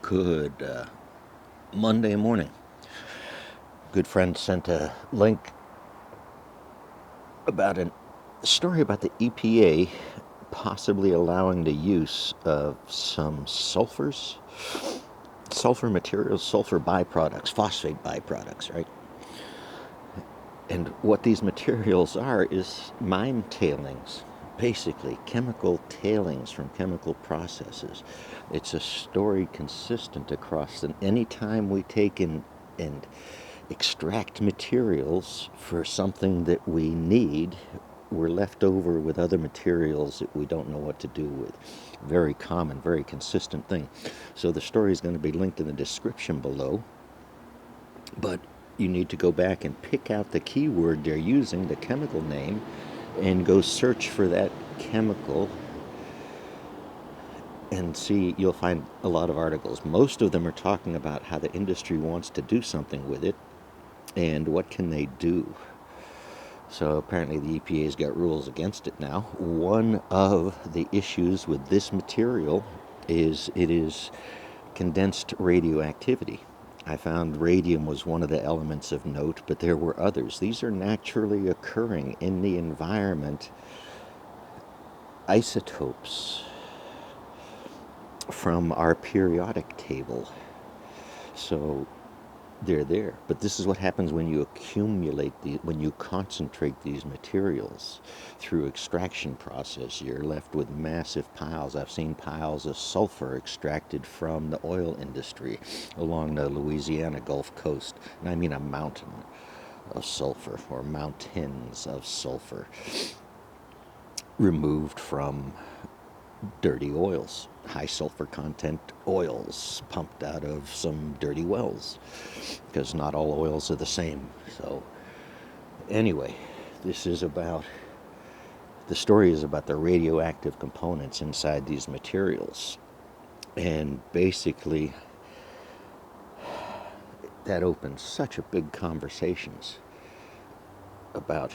Good Monday morning. Good friend sent a link about a story about the EPA possibly allowing the use of some sulfur materials, sulfur byproducts, phosphate byproducts, right? And what these materials are is mine tailings, basically chemical tailings from chemical processes. It's a story consistent across, and any time we take in and extract materials for something that we need, we're left over with other materials that we don't know what to do with. Very common, very consistent thing. So the story is going to be linked in the description below, but you need to go back and pick out the keyword they're using, the chemical name, and go search for that chemical and see. You'll find a lot of articles. Most of them are talking about how the industry wants to do something with it and what can they do. So apparently the EPA's got rules against it now. One of the issues with this material is it is condensed radioactivity. I found radium was one of the elements of note, but there were others. These are naturally occurring in the environment isotopes from our periodic table. So they're there. But this is what happens when you accumulate when you concentrate these materials through extraction process. You're left with massive piles. I've seen piles of sulfur extracted from the oil industry along the Louisiana Gulf Coast. And I mean a mountain of sulfur, or mountains of sulfur, removed from dirty oils, high sulfur content oils pumped out of some dirty wells, because not all oils are the same. So anyway, the story is about the radioactive components inside these materials. And basically that opens such a big conversations about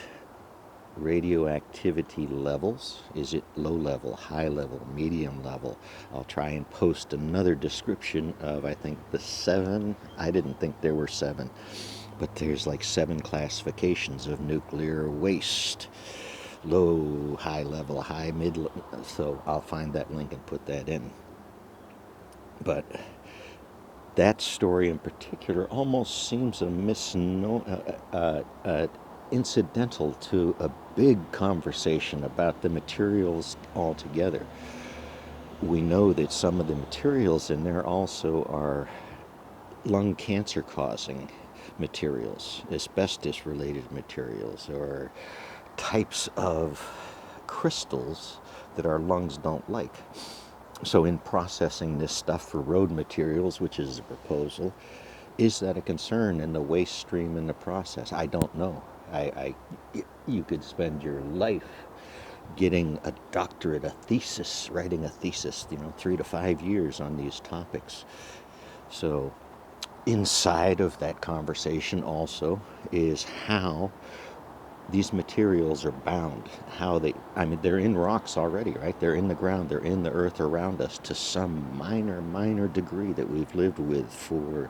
radioactivity levels. Is it low level, high level, medium level? I'll try and post another description of, I think, the 7. I didn't think there were 7, but there's like 7 classifications of nuclear waste. Low, high level, high, mid. So I'll find that link and put that in. But that story in particular almost seems a incidental to a big conversation about the materials altogether. We know that some of the materials in there also are lung cancer causing materials, asbestos related materials, or types of crystals that our lungs don't like. So in processing this stuff for road materials, which is a proposal, is that a concern in the waste stream in the process? I don't know. You could spend your life getting a doctorate, a thesis, writing a thesis, 3 to 5 years on these topics. So inside of that conversation also is how these materials are bound, they're in rocks already, right? They're in the ground, they're in the earth around us to some minor degree that we've lived with for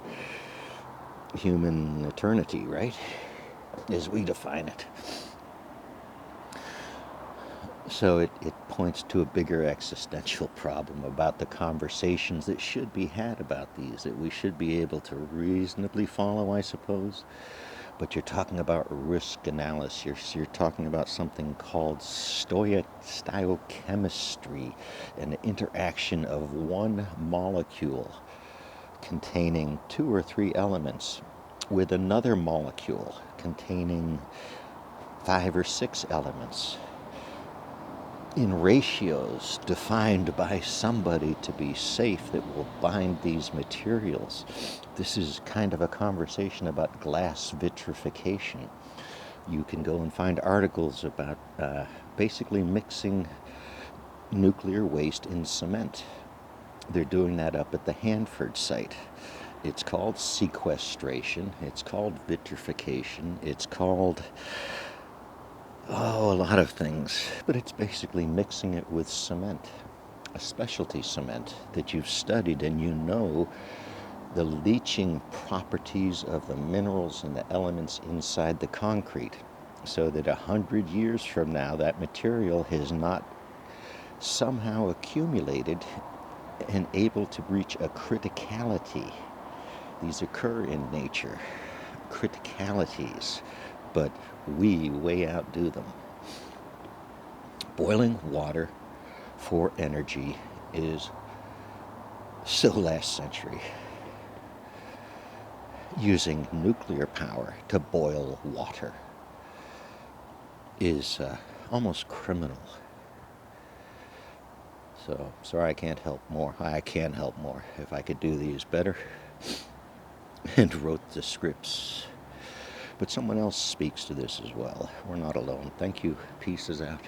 human eternity, right? As we define it. So it points to a bigger existential problem about the conversations that should be had about these, that we should be able to reasonably follow, I suppose. But you're talking about risk analysis. You're talking about something called stoichiochemistry, an interaction of one molecule containing 2 or 3 elements with another molecule containing 5 or 6 elements in ratios defined by somebody to be safe that will bind these materials. This is kind of a conversation about glass vitrification. You can go and find articles about basically mixing nuclear waste in cement. They're doing that up at the Hanford site. It's called sequestration, it's called vitrification, it's called a lot of things, but it's basically mixing it with cement. a specialty cement that you've studied, and you know the leaching properties of the minerals and the elements inside the concrete, so that 100 years from now that material has not somehow accumulated and able to reach a criticality. These occur in nature, criticalities, but we way outdo them. Boiling water for energy is so last century. Using nuclear power to boil water is almost criminal. So, sorry I can't help more. I can help more if I could do these better and wrote the scripts. But someone else speaks to this as well. We're not alone. Thank you. Peace is out.